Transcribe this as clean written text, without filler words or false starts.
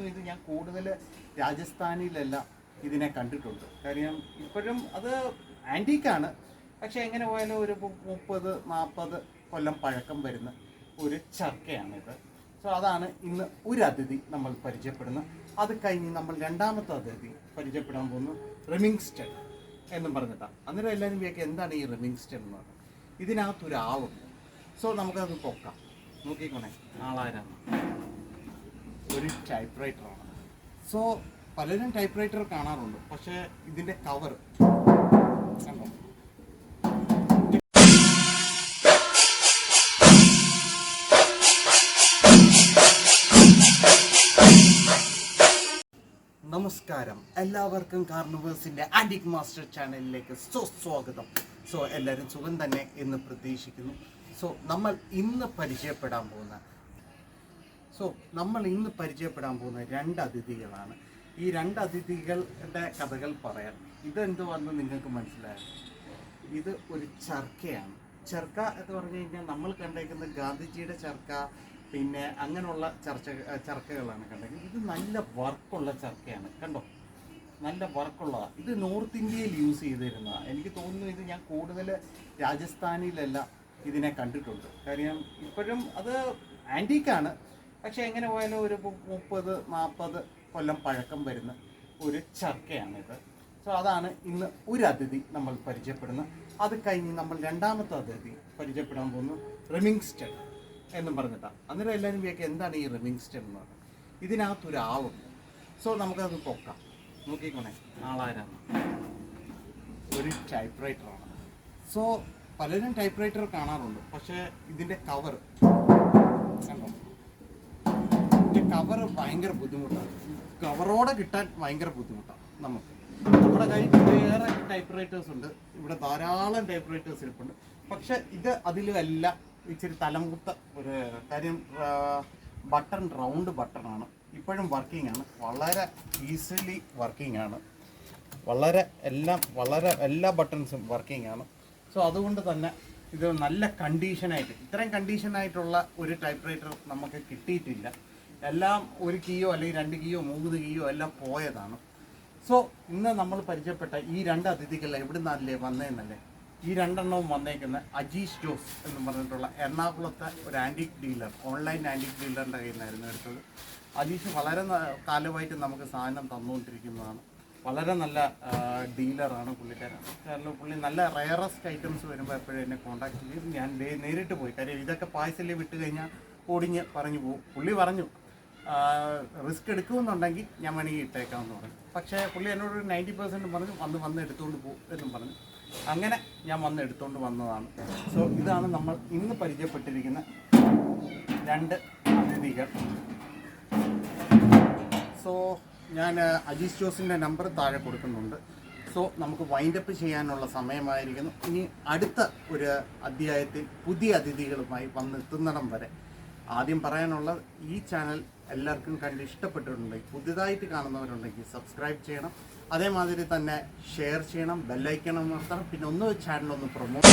തോന്നുന്നു ഇത് ഞാൻ കൂടുതൽ രാജസ്ഥാനിലല്ല ഇതിനെ കണ്ടിട്ടുണ്ട്. കാര്യം ഇപ്പോഴും അത് ആൻറ്റീക്കാണ്, പക്ഷേ എങ്ങനെ പോയാലും ഒരു 30-40 കൊല്ലം പഴക്കം വരുന്ന ഒരു ചർക്കയാണിത്. സോ അതാണ് ഇന്ന് ഒരു അതിഥി നമ്മൾ പരിചയപ്പെടുന്നത്. അത് കഴിഞ്ഞ് നമ്മൾ രണ്ടാമത്തെ അതിഥി പരിചയപ്പെടാൻ പോകുന്നു റിമിങ്സ്റ്റൺ എന്നും പറഞ്ഞിട്ടാണ്. അന്നേരം എല്ലാവരും വിചാരിക്കുക എന്താണ് ഈ റിമിങ്സ്റ്റൺ എന്ന് പറഞ്ഞത്. ഇതിനകത്തൊരു ആളുണ്ട്. സോ നമുക്കത് പൊക്കാം. നോക്കിക്കോണേ ആളാരാണ്. ഒരു ടൈപ്പ് റൈറ്ററാണ്. സോ പലരും ടൈപ്പ് റൈറ്റർ കാണാറുണ്ട്, പക്ഷേ ഇതിൻ്റെ കവർ കണ്ടോ, നമസ്കാരം എല്ലാവർക്കും. കാർണിവേഴ്സിൻ്റെ ആൻറ്റിക് മാസ്റ്റർ ചാനലിലേക്ക് സുസ്വാഗതം. സോ എല്ലാവരും സുഖം തന്നെ എന്ന് പ്രതീക്ഷിക്കുന്നു. സോ നമ്മൾ ഇന്ന് പരിചയപ്പെടാൻ പോകുന്ന രണ്ട് അതിഥികളാണ്. ഈ രണ്ട് അതിഥികളുടെ കഥകൾ പറയാം. ഇതെന്തുവന്ന് നിങ്ങൾക്ക് മനസ്സിലായോ? ഇത് ഒരു ചർക്കയാണ്. ചർക്ക എന്ന് പറഞ്ഞു കഴിഞ്ഞാൽ നമ്മൾ കണ്ടേക്കുന്ന ഗാന്ധിജിയുടെ ചർക്ക, പിന്നെ അങ്ങനെയുള്ള ചർക്കകളാണ് കണ്ടത്. ഇത് നല്ല വർക്കുള്ള ചർക്കയാണ്. കണ്ടോ, നല്ല വർക്കുള്ളതാണ്. ഇത് നോർത്ത് ഇന്ത്യയിൽ യൂസ് ചെയ്തിരുന്നതാണ്. എനിക്ക് തോന്നുന്നു ഇത് ഞാൻ കൂടുതൽ രാജസ്ഥാനിലല്ല ഇതിനെ കണ്ടിട്ടുണ്ട്. കാര്യം ഇപ്പോഴും അത് ആൻറ്റീക്കാണ്, പക്ഷേ എങ്ങനെ പോയാലും ഒരു 30-40 കൊല്ലം പഴക്കം വരുന്ന ഒരു ചർക്കയാണിത്. സോ അതാണ് ഇന്ന് ഒരു അതിഥി നമ്മൾ പരിചയപ്പെടുന്നത്. അത് കഴിഞ്ഞ് നമ്മൾ രണ്ടാമത്തെ അതിഥി പരിചയപ്പെടാൻ പോകുന്നു റിമിങ്സ്റ്റൺ എന്നും പറഞ്ഞിട്ടാണ്. അന്നേരം എല്ലാവരും വിചാരിക്കുക എന്താണ് ഈ റിമിങ്സ്റ്റൺ എന്ന് പറഞ്ഞത്. ഇതിനകത്തൊരു ആളുണ്ട്. സോ നമുക്കത് പൊക്കാം. നോക്കിക്കോണേ ആളാരാണ്. ഒരു ടൈപ്പ് റൈറ്ററാണ്. സോ പലരും ടൈപ്പ് റൈറ്റർ കാണാറുണ്ട്, പക്ഷേ ഇതിൻ്റെ കവർ കണ്ടോ, ഇതിൻ്റെ കവർ ഭയങ്കര ബുദ്ധിമുട്ടാണ്. കവറോടെ കിട്ടാൻ ഭയങ്കര ബുദ്ധിമുട്ടാണ്. നമ്മുടെ കയ്യിൽ വേറെ ടൈപ്പ് റൈറ്റേഴ്സ് ഉണ്ട്, ഇവിടെ ധാരാളം ടൈപ്പ് റൈറ്റേഴ്സ് ഇരിപ്പുണ്ട്. പക്ഷെ ഇത് അതിലല്ല ഇച്ചിരി തലമുത്ത ഒരു കാര്യം. ബട്ടൺ റൗണ്ട് ബട്ടണാണ്, ഇപ്പോഴും വർക്കിംഗ് ആണ്, വളരെ ഈസിലി വർക്കിംഗ് ആണ്, എല്ലാ ബട്ടൺസും വർക്കിംഗ് ആണ്. സോ അതുകൊണ്ട് തന്നെ ഇത് നല്ല കണ്ടീഷനായിട്ട്, ഇത്രയും കണ്ടീഷനായിട്ടുള്ള ഒരു ടൈപ്പ് റൈറ്റർ നമുക്ക് കിട്ടിയിട്ടില്ല. എല്ലാം ഒരു കീയോ അല്ലെങ്കിൽ 2 കീയോ 3 കീയോ എല്ലാം പോയതാണ്. സോ ഇന്ന് നമ്മൾ പരിചയപ്പെട്ട ഈ രണ്ട് അതിഥികൾ എവിടെ നിന്നല്ലേ വന്നതെന്നല്ലേ, ഈ രണ്ടെണ്ണവും വന്നേക്കുന്ന അജീഷ് ജോസ് എന്ന് പറഞ്ഞിട്ടുള്ള എറണാകുളത്തെ ഒരു ആൻറ്റിക് ഡീലർ, ഓൺലൈൻ ആൻറ്റിക് ഡീലറിൻ്റെ കയ്യിൽ നിന്നായിരുന്നു എടുത്തത്. അജീഷ് വളരെ കാലമായിട്ട് നമുക്ക് സാധനം തന്നുകൊണ്ടിരിക്കുന്നതാണ്. വളരെ നല്ല ഡീലറാണ് പുള്ളിക്കാരൻ. കാരണം പുള്ളി നല്ല റയറസ്റ്റ് ഐറ്റംസ് വരുമ്പോൾ എപ്പോഴും എന്നെ കോൺടാക്ട് ചെയ്യും. ഞാൻ നേരിട്ട് പോയി, കാര്യം ഇതൊക്കെ പാഴ്സലിൽ വിട്ട് കഴിഞ്ഞാൽ ഓടിഞ്ഞ് പറഞ്ഞു പോകും. പുള്ളി പറഞ്ഞു റിസ്ക് എടുക്കുമെന്നുണ്ടെങ്കിൽ ഞാൻ വേണമെങ്കിൽ ഇട്ടേക്കാമെന്ന് പറഞ്ഞു. പക്ഷേ പുള്ളി എന്നോട് 90% പറഞ്ഞു വന്ന് എടുത്തുകൊണ്ട് പോകും എന്നും പറഞ്ഞു. അങ്ങനെ ഞാൻ വന്ന് എടുത്തുകൊണ്ട് വന്നതാണ്. സോ ഇതാണ് നമ്മൾ ഇന്ന് പരിചയപ്പെട്ടിരിക്കുന്ന രണ്ട് അതിഥികൾ. സോ ഞാൻ അജീഷ് ജോസിൻ്റെ നമ്പർ താഴെ കൊടുക്കുന്നുണ്ട്. സോ നമുക്ക് വൈൻഡപ്പ് ചെയ്യാനുള്ള സമയമായിരിക്കുന്നു. ഇനി അടുത്ത ഒരു അധ്യായത്തിൽ പുതിയ അതിഥികളുമായി വന്നെത്തുന്നിടം വരെ ആദ്യം പറയാനുള്ളത്, ഈ ചാനൽ എല്ലാവർക്കും കണ്ട് ഇഷ്ടപ്പെട്ടിട്ടുണ്ടെങ്കിൽ, പുതിയതായിട്ട് കാണുന്നവരുണ്ടെങ്കിൽ സബ്സ്ക്രൈബ് ചെയ്യണം. അതേമാതിരി തന്നെ ഷെയർ ചെയ്യണം, ബെല്ലൈക്കൺ അമർത്തണം. പിന്നെ ചാനലൊന്ന് പ്രൊമോട്ട്